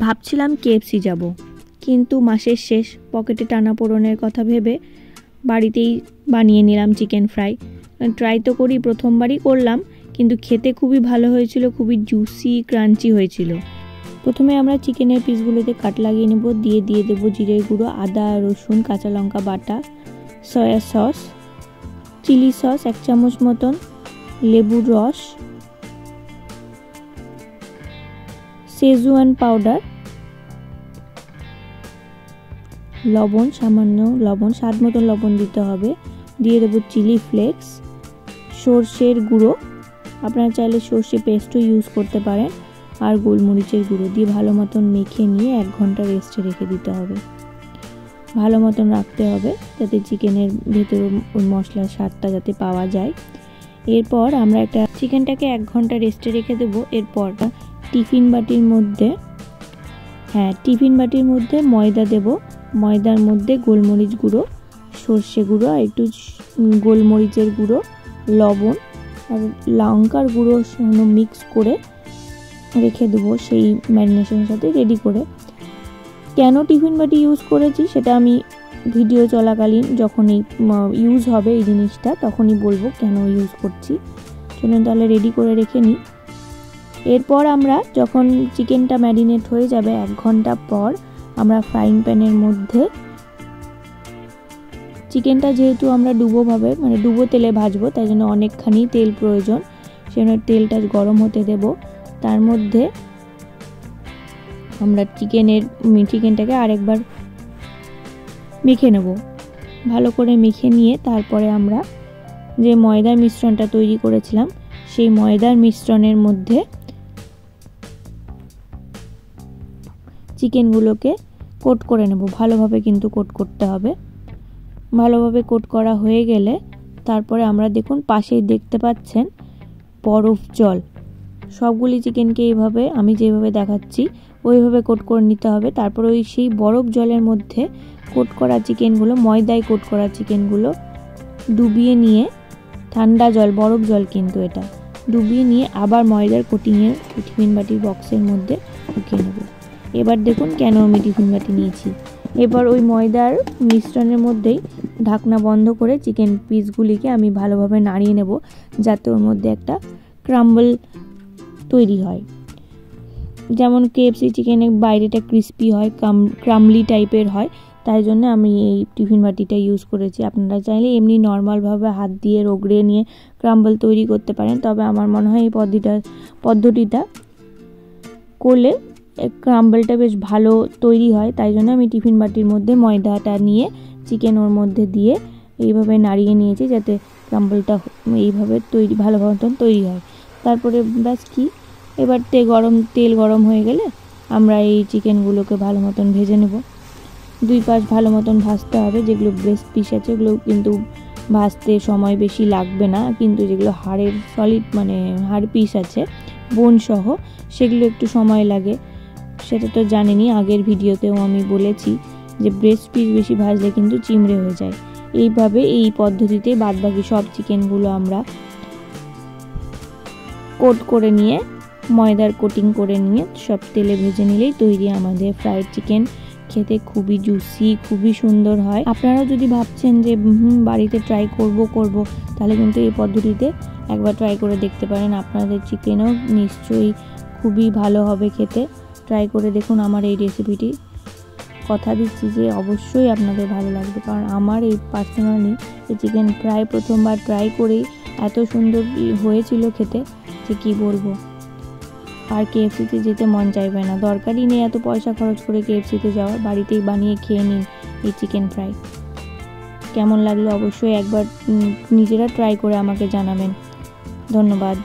ভাবছিলাম কেএফসি যাব, কিন্তু মাসের শেষ, পকেটে টানাপোড়েনের কথা ভেবে বাড়িতেই বানিয়ে নিলাম চিকেন ফ্রাই। ট্রাই তো করি, প্রথমবারই করলাম, কিন্তু খেতে খুবই ভালো হয়েছিল, খুবই জুসি ক্রাঞ্চি হয়েছিল। প্রথমে আমরা চিকেনের পিসগুলোতে কাট লাগিয়ে নেব, দিয়ে দেবো জিরের গুঁড়ো, আদা রসুন কাঁচা লঙ্কা বাটা, সয়া সস, চিলি সস 1 চামচ মতন, লেবুর রস, শেজওয়ান পাউডার, লবণ, সামান্য লবণ, স্বাদ মতন লবণ দিতে হবে। দিয়ে দেবো চিলি ফ্লেক্স, সর্ষের গুঁড়ো, আপনারা চাইলে সর্ষে পেস্টও ইউজ করতে পারেন, আর গোলমরিচের গুঁড়ো দিয়ে ভালো মতন মেখে নিয়ে 1 ঘন্টা রেস্টে রেখে দিতে হবে। ভালো মতন রাখতে হবে যাতে চিকেনের ভেতরে ওই মশলার স্বাদটা যাতে পাওয়া যায়। এরপর আমরা চিকেনটাকে 1 ঘন্টা রেস্টে রেখে দেবো। এরপর টিফিন বাটির মধ্যে ময়দা দেব, ময়দার মধ্যে গোলমরিচ গুঁড়ো, সর্ষে গুঁড়ো, আর একটু গোলমরিচের গুঁড়ো, লবণ আর লঙ্কার গুঁড়ো মিক্স করে রেখে দেবো সেই ম্যারিনেশনের সাথে রেডি করে। কেন টিফিন বাটি ইউজ করেছি সেটা আমি ভিডিও চলাকালীন যখনই ইউজ হবে এই জিনিসটা তখনই বলবো কেন ইউজ করছি। চলুন তাহলে রেডি করে রেখে নিই। এরপর আমরা যখন চিকেনটা ম্যারিনেট হয়ে যাবে 1 ঘন্টা পর, আমরা ফ্রাইং প্যানের মধ্যে চিকেনটা যেহেতু আমরা ডুবো তেলে ভাজবো, তাই জন্য অনেকখানি তেল প্রয়োজন। সেজন্য তেলটা গরম হতে দেব। তার মধ্যে আমরা চিকেনটাকে আরেকবার মেখে নেব। ভালো করে মেখে নিয়ে তারপরে আমরা যে ময়দার মিশ্রণটা তৈরি করেছিলাম সেই ময়দার মিশ্রণের মধ্যে চিকেনগুলোকে কোট করে নেব। ভালোভাবে কিন্তু কোট করতে হবে। ভালোভাবে কোট করা হয়ে গেলে তারপরে আমরা দেখুন পাশেই দেখতে পাচ্ছেন বরফ জল। সবগুলি চিকেনকে এইভাবে আমি যেভাবে দেখাচ্ছি ওইভাবে কোট করে নিতে হবে। তারপর সেই বরফ জলের মধ্যে কোট করা চিকেনগুলো, ময়দায় কোট করা চিকেনগুলো ডুবিয়ে নিয়ে, ঠান্ডা জল, বরফ জল কিন্তু এটা, ডুবিয়ে নিয়ে আবার ময়দার কোটিংয়ের টিফিন বাটির বক্সের মধ্যে ঢুকিয়ে নেব। এবার দেখুন কেন আমি টিফিন বাটি নিয়েছি। এবার ওই ময়দার মিশ্রণের মধ্যেই ঢাকনা বন্ধ করে চিকেন পিসগুলিকে আমি ভালোভাবে নাড়িয়ে নেব, যাতে ওর মধ্যে একটা ক্রাম্বল তৈরি হয়। যেমন কেএফসি চিকেনের বাইরেটা ক্রিস্পি হয়, ক্রাম্বলি টাইপের হয়, তাই জন্য আমি এই টিফিন বাটিটা ইউজ করেছি। আপনারা চাইলে এমনি নর্মালভাবে হাত দিয়ে রগড়ে নিয়ে ক্রাম্বল তৈরি করতে পারেন, তবে আমার মনে হয় এই পদ্ধতিটা করলে ক্রাম্বলটা বেশ ভালো তৈরি হয়। তাই জন্য আমি টিফিন বাটির মধ্যে ময়দাটা নিয়ে চিকেন ওর মধ্যে দিয়ে এইভাবে নাড়িয়ে নিয়েছি, যাতে ক্রাম্বলটা এইভাবে ভালো মতন তৈরি হয়। তারপরে ব্যাস কি, এবার তেল গরম হয়ে গেলে আমরা এই চিকেনগুলোকে ভালো মতন ভেজে নেব। 2 পাশ ভালো মতন ভাজতে হবে। যেগুলো ব্রেস্ট পিস আছে ওগুলো কিন্তু ভাজতে সময় বেশি লাগবে না, কিন্তু যেগুলো হাড় পিস আছে বোন সহ, সেগুলো একটু সময় লাগে। সেটা তো জানেনই, আগের ভিডিওতেও আমি বলেছি যে ব্রেস্ট পিস বেশি ভাজলে কিন্তু চিমড়ে হয়ে যায়। এইভাবে এই পদ্ধতিতে বাদবাকি সব চিকেনগুলো আমরা কোট করে নিয়ে, ময়দার কোটিং করে নিয়ে সব তেলে ভেজে নিলেই তৈরি আমাদের ফ্রাইড চিকেন। খেতে খুবই জুসি, খুবই সুন্দর হয়। আপনারাও যদি ভাবছেন যে বাড়িতে ট্রাই করব, তাহলে কিন্তু এই পদ্ধতিতে একবার ট্রাই করে দেখতে পারেন। আপনাদের চিকেনও নিশ্চয়ই খুবই ভালো হবে খেতে। ট্রাই করে দেখুন আমার এই রেসিপিটি। কথা দিচ্ছি যে অবশ্যই আপনাদের ভালো লাগবে, কারণ আমার এই পার্সোনালি এই চিকেন ফ্রাই প্রথমবার ট্রাই করেই এত সুন্দর হয়েছিল খেতে যে কি বলবো। আর কেএফসিতে যেতে মন চাইবে না, দরকারই নেই এত পয়সা খরচ করে কেএফসিতে যাওয়ার। বাড়িতেই বানিয়ে খেয়ে নিন এই চিকেন ফ্রাই। কেমন লাগলো অবশ্যই একবার নিজেরা ট্রাই করে আমাকে জানাবেন। ধন্যবাদ।